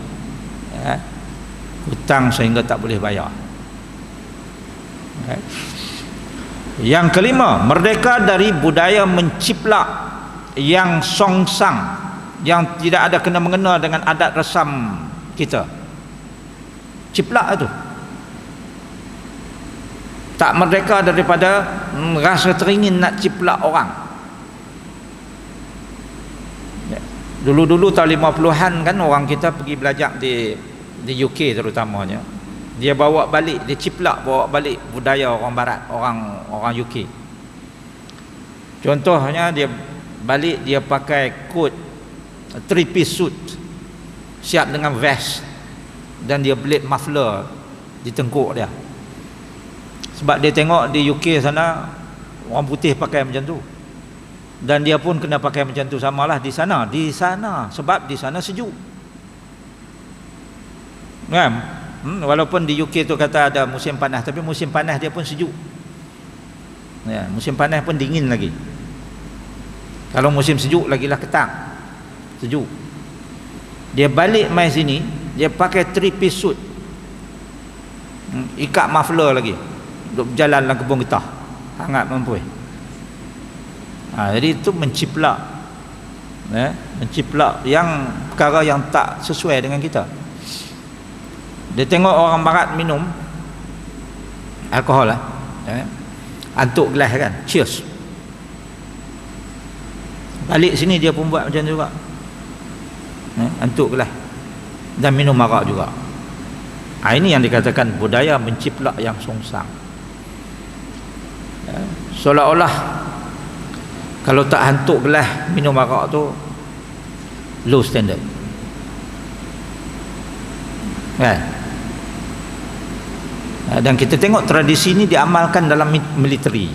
Hutang sehingga tak boleh bayar. Yang kelima, merdeka dari budaya menciplak yang songsang, yang tidak ada kena mengena dengan adat resam kita. Ciplak itu, tak merdeka daripada rasa teringin nak ciplak orang. Dulu-dulu tahun 50-an kan orang kita pergi belajar di UK terutamanya, dia bawa balik, dia ciplak bawa balik budaya orang barat, orang UK. Contohnya dia balik, dia pakai coat, three-piece suit, siap dengan vest, dan dia blade muffler di tengkuk dia. Sebab dia tengok di UK sana orang putih pakai macam tu, dan dia pun kena pakai macam tu, samalah di sana sebab di sana sejuk kan. Walaupun di UK tu kata ada musim panas, tapi musim panas dia pun sejuk, musim panas pun dingin lagi. Kalau musim sejuk lagilah ketang sejuk. Dia balik mai sini, dia pakai three-piece suit, ikat muffler lagi, duduk berjalan dalam kebun getah, hangat mampu. Jadi itu menciplak, menciplak yang perkara yang tak sesuai dengan kita. Dia tengok orang barat minum alkohol antuk gelas kan, cheers. Balik sini dia pun buat macam tu juga. Antuk kelas dan minum arak juga. Ini yang dikatakan budaya menciplak yang songsang. Seolah-olah kalau tak hantuk gelas minum arak tu low standard, kan? Dan kita tengok tradisi ini diamalkan dalam militeri,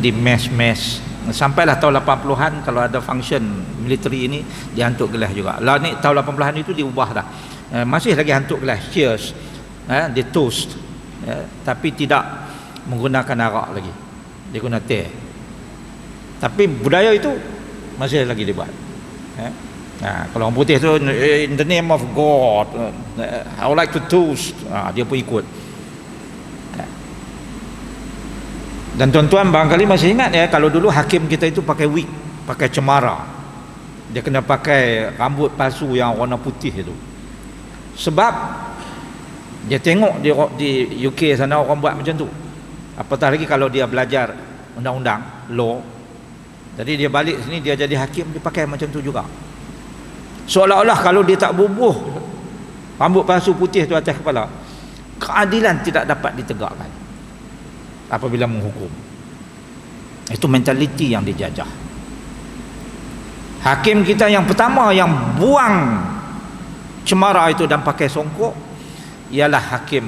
di mes-mes. Sampailah tahun 80-an kalau ada function militeri ini dihantuk gelas juga. Lah ni tahun 80-an itu diubah dah. Masih lagi hantuk gelas, cheers, dia toast, tapi tidak menggunakan arak lagi, dia guna teh. Tapi budaya itu masih lagi dibuat. Kalau orang putih tu, in the name of God, I would like to toast, dia pun ikut. Dan tuan-tuan barangkali masih ingat ya, kalau dulu hakim kita itu pakai wig, pakai cemara, dia kena pakai rambut palsu yang warna putih itu. Sebab dia tengok di UK sana orang buat macam tu. Apatah lagi kalau dia belajar undang-undang, law. Jadi dia balik sini, dia jadi hakim, dia pakai macam tu juga. Seolah-olah kalau dia tak bubuh rambut palsu putih tu atas kepala, keadilan tidak dapat ditegakkan apabila menghukum. Itu mentaliti yang dijajah. Hakim kita yang pertama yang buang cemara itu dan pakai songkok ialah Hakim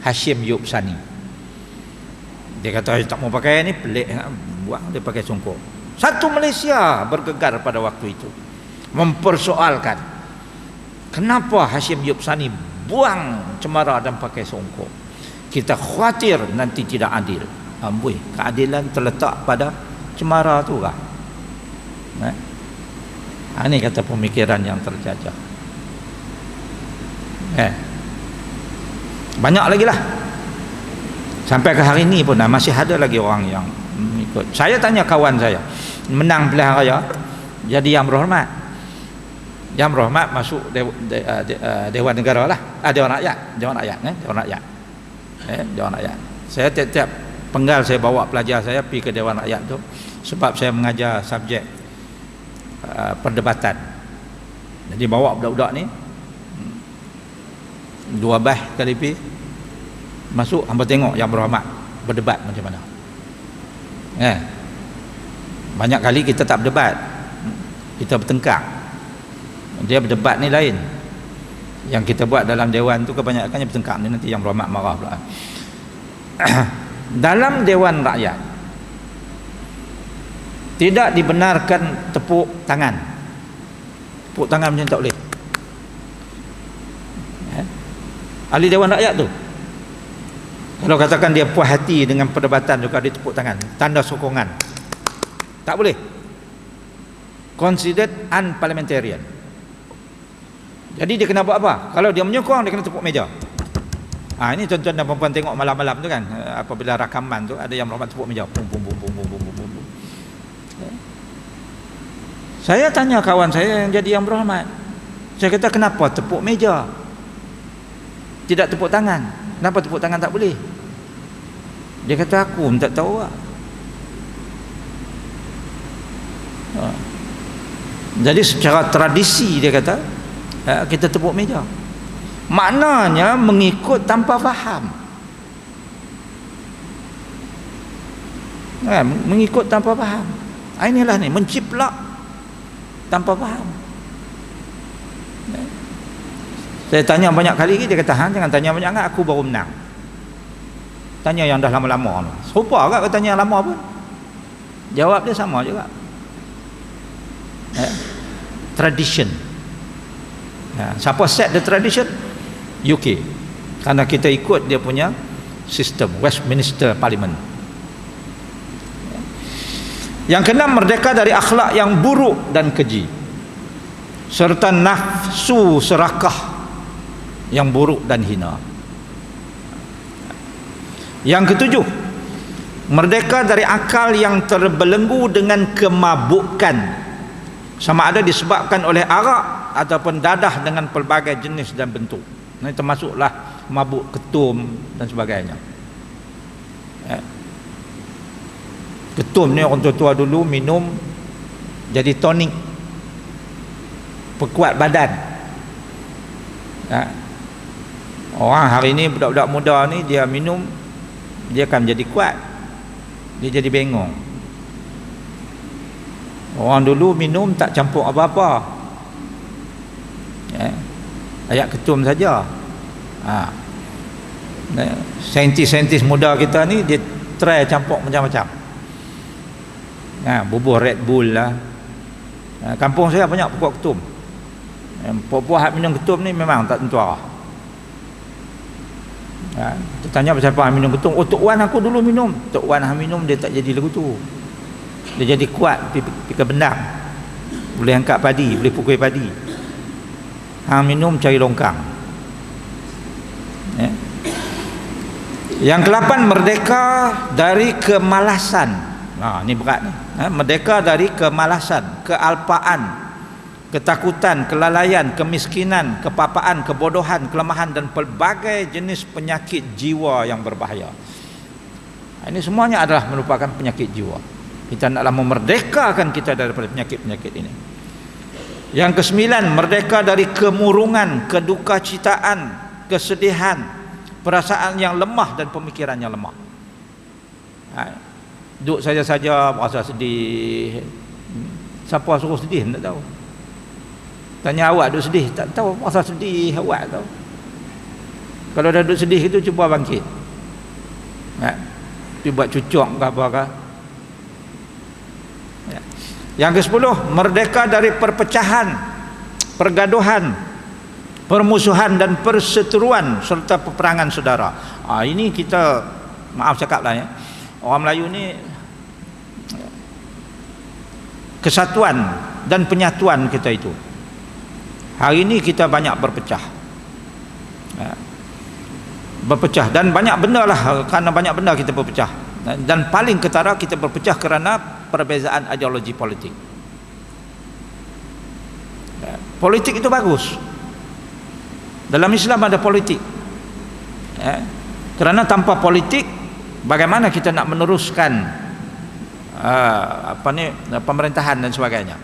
Hashim Yub Sani. Dia kata tak mau pakai ni, pelik, buang, dia pakai songkok. Satu Malaysia bergegar pada waktu itu, mempersoalkan kenapa Hashim Yub Sani buang cemara dan pakai songkok. Kita khawatir nanti tidak adil. Amboi, keadilan terletak pada cemara tu kah? Ini kata pemikiran yang terjajah. Banyak lagi lah. Sampai ke hari ini pun masih ada lagi orang yang ikut. Saya tanya kawan saya, menang pilihan raya, jadi yang berhormat. Yang berhormat masuk Dewan Negara lah, Dewan Rakyat, Dewan Rakyat. Dewan Rakyat. Saya tiap-tiap penggal saya bawa pelajar saya pergi ke Dewan Rakyat tu, sebab saya mengajar subjek perdebatan. Jadi bawa budak-budak ni 2 bah kali pergi masuk, hamba tengok yang berhormat berdebat macam mana. Banyak kali kita tak berdebat, kita bertengkar. Dia berdebat ni lain. Yang kita buat dalam dewan tu kebanyakannya bertengkar, ni nanti yang berhormat marah pula. Dalam Dewan Rakyat tidak dibenarkan tepuk tangan. Tepuk tangan macam tak boleh. Ahli Dewan Rakyat tu, kalau katakan dia puas hati dengan perdebatan juga, dia tepuk tangan, tanda sokongan. Tak boleh. Considered unparliamentarian. Jadi dia kena buat apa? Kalau dia menyokong, dia kena tepuk meja. Ini tuan-tuan dan puan-puan tengok malam-malam tu kan, apabila rakaman tu ada yang berhormat tepuk meja, bum bum bum bum bum bum bum bum. Saya tanya kawan saya yang jadi yang berhormat, saya kata kenapa tepuk meja, tidak tepuk tangan? Kenapa tepuk tangan tak boleh? Dia kata aku tak tahu lah. Jadi secara tradisi dia kata kita tepuk meja. Maknanya mengikut tanpa faham. Mengikut tanpa faham. Inilah ni, menciplak tanpa faham. Saya tanya banyak kali, dia kata jangan tanya banyak sangat, aku baru menang. Tanya yang dah lama-lama. Serupa agak tanya yang lama pun, jawab dia sama juga. Tradition. Siapa set the tradition? UK. Karena kita ikut dia punya sistem Westminster Parliament. Yang keenam, merdeka dari akhlak yang buruk dan keji, serta nafsu serakah yang buruk dan hina. Yang ketujuh, merdeka dari akal yang terbelenggu dengan kemabukan, sama ada disebabkan oleh arak ataupun dadah dengan pelbagai jenis dan bentuk. Ini termasuklah mabuk ketum dan sebagainya. Ketum ni orang tua-tua dulu minum jadi tonik, perkuat badan. Orang hari ni, budak-budak muda ni, dia minum, dia akan menjadi kuat, dia jadi bengong. Orang dulu minum tak campur apa-apa, ayak ketum saja. Saintis-saintis muda kita ni, dia try campur macam-macam. Bubuh Red Bull lah. Kampung saya banyak pokok ketum. Puak-puak minum ketum ni memang tak tentu arah. Kita tanya siapa minum ketum. Oh, Tok Wan aku dulu minum. Tok Wan minum, dia tak jadi lagu tu. Dia jadi kuat, pika bendang, boleh angkat padi, boleh pukul padi. Hang minum cari longkang. Yang ke-8, merdeka dari kemalasan. Ni berat ni. Merdeka dari kemalasan, kealpaan, ketakutan, kelalaian, kemiskinan, kepapaan, kebodohan, kelemahan dan pelbagai jenis penyakit jiwa yang berbahaya. Ini semuanya adalah merupakan penyakit jiwa. Kita naklah memerdekakan kita daripada penyakit-penyakit ini. Yang ke-9, merdeka dari kemurungan, kedukacitaan, kesedihan, perasaan yang lemah dan pemikiran yang lemah. Duduk saja-saja merasa sedih. Siapa suruh sedih tak tahu. Tanya awak duduk sedih, tak tahu merasa sedih awak tahu. Kalau dah duduk sedih itu, cuba bangkit. Dia buat cucuk ke apa ke. Yang ke-10, merdeka dari perpecahan, pergaduhan, permusuhan dan perseteruan serta peperangan saudara. Ini kita, maaf cakaplah ya, orang Melayu ni kesatuan dan penyatuan kita itu. Hari ini kita banyak berpecah. Berpecah dan banyak benda lah, kerana banyak benda kita berpecah. Dan paling ketara kita berpecah kerana perbezaan ideologi politik. Politik itu bagus. Dalam Islam ada politik. Kerana tanpa politik, bagaimana kita nak meneruskan pemerintahan dan sebagainya.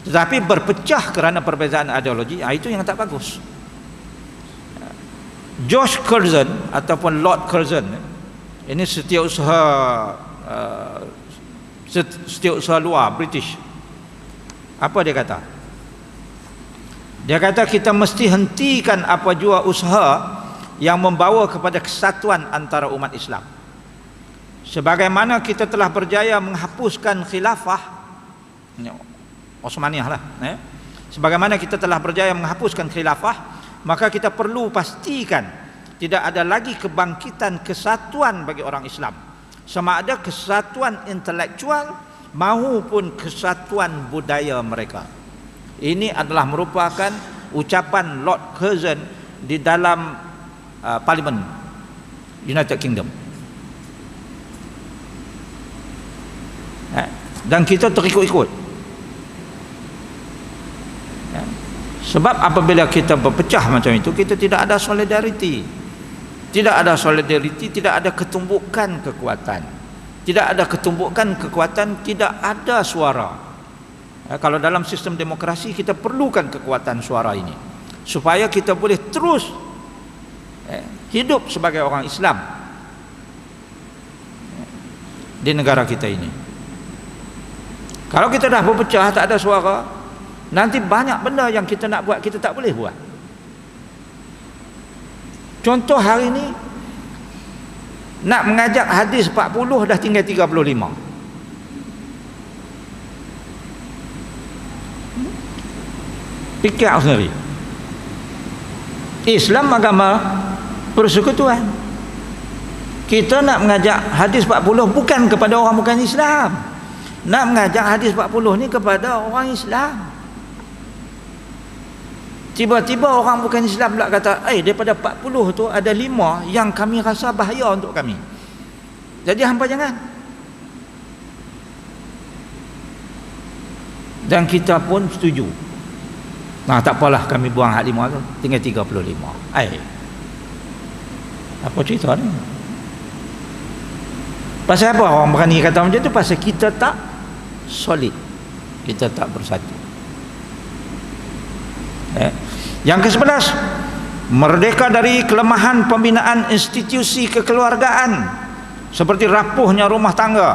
Tetapi berpecah kerana perbezaan ideologi, itu yang tak bagus. George Curzon ataupun Lord Curzon, ini setiausaha luar British. Apa dia kata? Dia kata kita mesti hentikan apa jua usaha yang membawa kepada kesatuan antara umat Islam. Sebagaimana kita telah berjaya menghapuskan khilafah Osmaniyah lah, sebagaimana kita telah berjaya menghapuskan khilafah, maka kita perlu pastikan tidak ada lagi kebangkitan kesatuan bagi orang Islam, sama ada kesatuan intelektual maupun kesatuan budaya mereka. Ini adalah merupakan ucapan Lord Curzon di dalam Parlimen United Kingdom. Dan kita terikut-ikut. Sebab apabila kita berpecah macam itu, kita tidak ada solidariti. Tidak ada solidariti, tidak ada ketumbukan kekuatan. Tidak ada ketumbukan kekuatan, tidak ada suara. Kalau dalam sistem demokrasi, kita perlukan kekuatan suara ini supaya kita boleh terus hidup sebagai orang Islam di negara kita ini. Kalau kita dah berpecah, tak ada suara, nanti banyak benda yang kita nak buat, kita tak boleh buat. Contoh hari ini, nak mengajak hadis 40 dah tinggal 35. Fikir sendiri. Islam agama persekutuan. Kita nak mengajak hadis 40 bukan kepada orang bukan Islam. Nak mengajak hadis 40 ni kepada orang Islam. Tiba-tiba orang bukan Islam pula kata, daripada 40 tu ada 5 yang kami rasa bahaya untuk kami. Jadi hampa jangan. Dan kita pun setuju. Tak apalah, kami buang hak 5 tu, tinggal 35. Apa cerita ni? Pasal apa orang berani kata macam tu? Pasal kita tak solid. kita tak bersatu. Yang ke-11, merdeka dari kelemahan pembinaan institusi kekeluargaan seperti rapuhnya rumah tangga.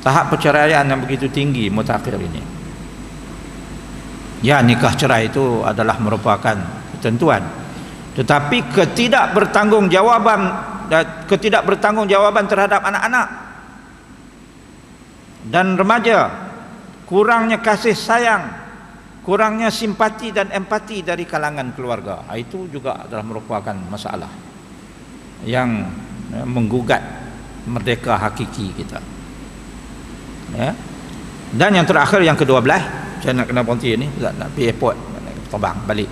Tahap perceraian yang begitu tinggi mutakhir ini. Ya, nikah cerai itu adalah merupakan ketentuan, tetapi ketidakbertanggungjawaban terhadap anak-anak dan remaja, kurangnya kasih sayang, kurangnya simpati dan empati dari kalangan keluarga, itu juga adalah merupakan masalah yang menggugat merdeka hakiki kita. Dan yang terakhir, yang ke-12, saya nak kena berhenti ni, nak pergi airport, nak terbang balik.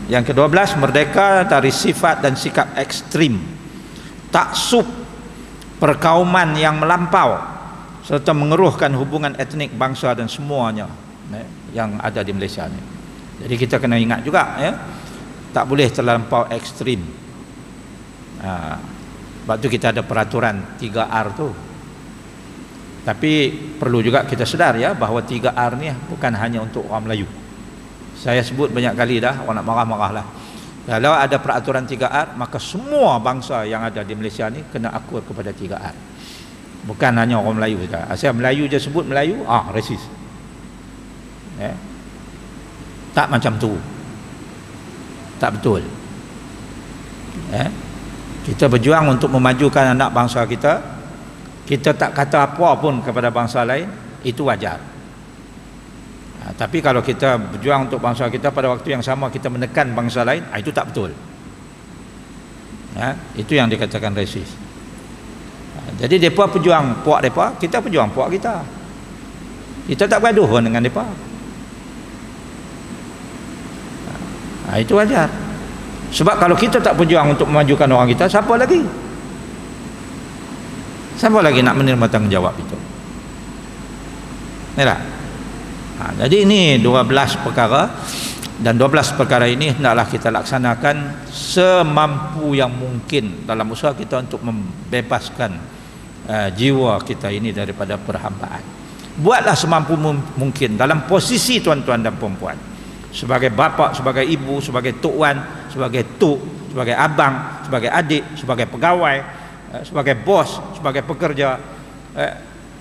Yang ke-12, merdeka dari sifat dan sikap ekstrim, taksub perkauman yang melampau, serta mengeruhkan hubungan etnik, bangsa dan semuanya yang ada di Malaysia ni. Jadi kita kena ingat juga, tak boleh terlampau ekstrim. Sebab tu kita ada peraturan 3R tu. Tapi perlu juga kita sedar bahawa 3R ni bukan hanya untuk orang Melayu. Saya sebut banyak kali dah, orang nak marah-marah lah. Kalau ada peraturan 3R, maka semua bangsa yang ada di Malaysia ni kena akur kepada 3R. Bukan hanya orang Melayu saja. Asal Melayu je sebut Melayu, resis. Tak macam tu. Tak betul. Kita berjuang untuk memajukan anak bangsa kita. Kita tak kata apa pun kepada bangsa lain, itu wajar. Tapi kalau kita berjuang untuk bangsa kita, pada waktu yang sama kita menekan bangsa lain, itu tak betul. Itu yang dikatakan resis. Jadi mereka berjuang puak mereka, kita berjuang puak kita. Kita tak bergaduh dengan mereka. Itu wajar. Sebab kalau kita tak berjuang untuk memajukan orang kita, siapa lagi? Siapa lagi nak menerima tanggungjawab itu? Jadi ini 12 perkara, dan 12 perkara ini hendaklah kita laksanakan semampu yang mungkin dalam usaha kita untuk membebaskan jiwa kita ini daripada perhambaan. Buatlah semampu mungkin dalam posisi tuan-tuan dan puan-puan, sebagai bapa, sebagai ibu, sebagai tok wan, sebagai tok, sebagai abang, sebagai adik, sebagai pegawai, sebagai bos, sebagai pekerja,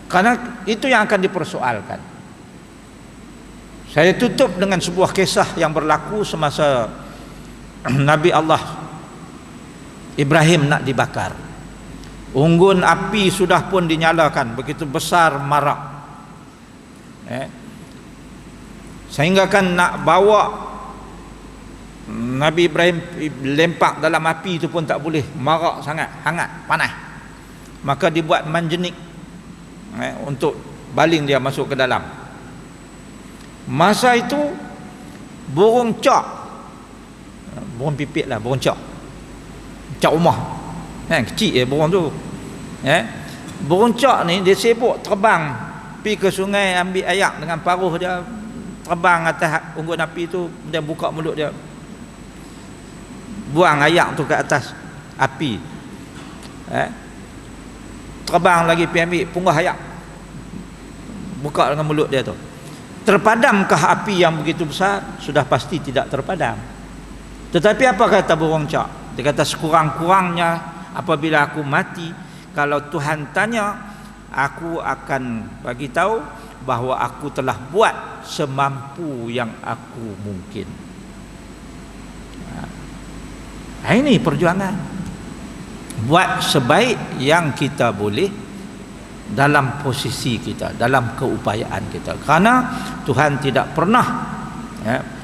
karena itu yang akan dipersoalkan. Saya tutup dengan sebuah kisah yang berlaku semasa Nabi Allah Ibrahim nak dibakar. Unggun api sudah pun dinyalakan, begitu besar marak, sehingga kan nak bawa Nabi Ibrahim lempak dalam api itu pun tak boleh, marak sangat, hangat, panas. Maka dibuat manjenik untuk baling dia masuk ke dalam. Masa itu burung cak, burung pipit lah, burung cak rumah, kecil burung tu. Burung cak ni dia sibuk terbang pergi ke sungai, ambil ayak dengan paruh dia, terbang atas unggun api tu, dia buka mulut dia, buang ayak tu ke atas api, terbang lagi pergi ambil punggah ayak, buka dengan mulut dia tu. Terpadamkah api yang begitu besar? Sudah pasti tidak terpadam. Tetapi apa kata burung cak? Dia kata, sekurang-kurangnya apabila aku mati, kalau Tuhan tanya, aku akan bagi tahu bahawa aku telah buat semampu yang aku mungkin. Ini perjuangan. Buat sebaik yang kita boleh dalam posisi kita, dalam keupayaan kita, kerana Tuhan tidak pernah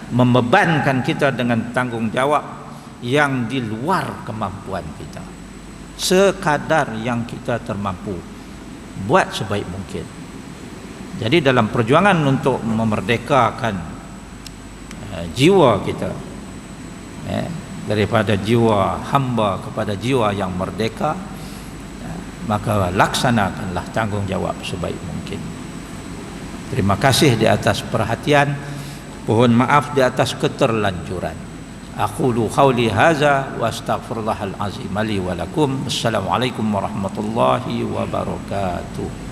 membebankan kita dengan tanggungjawab yang di luar kemampuan kita. Sekadar yang kita termampu, buat sebaik mungkin. Jadi dalam perjuangan untuk memerdekakan jiwa kita daripada jiwa hamba kepada jiwa yang merdeka, maka laksanakanlah tanggungjawab sebaik mungkin. Terima kasih di atas perhatian, mohon maaf di atas keterlanjuran. Aqulu qawli hadza wa astaghfirullahal azim li wa lakum. Assalamualaikum warahmatullahi wabarakatuh.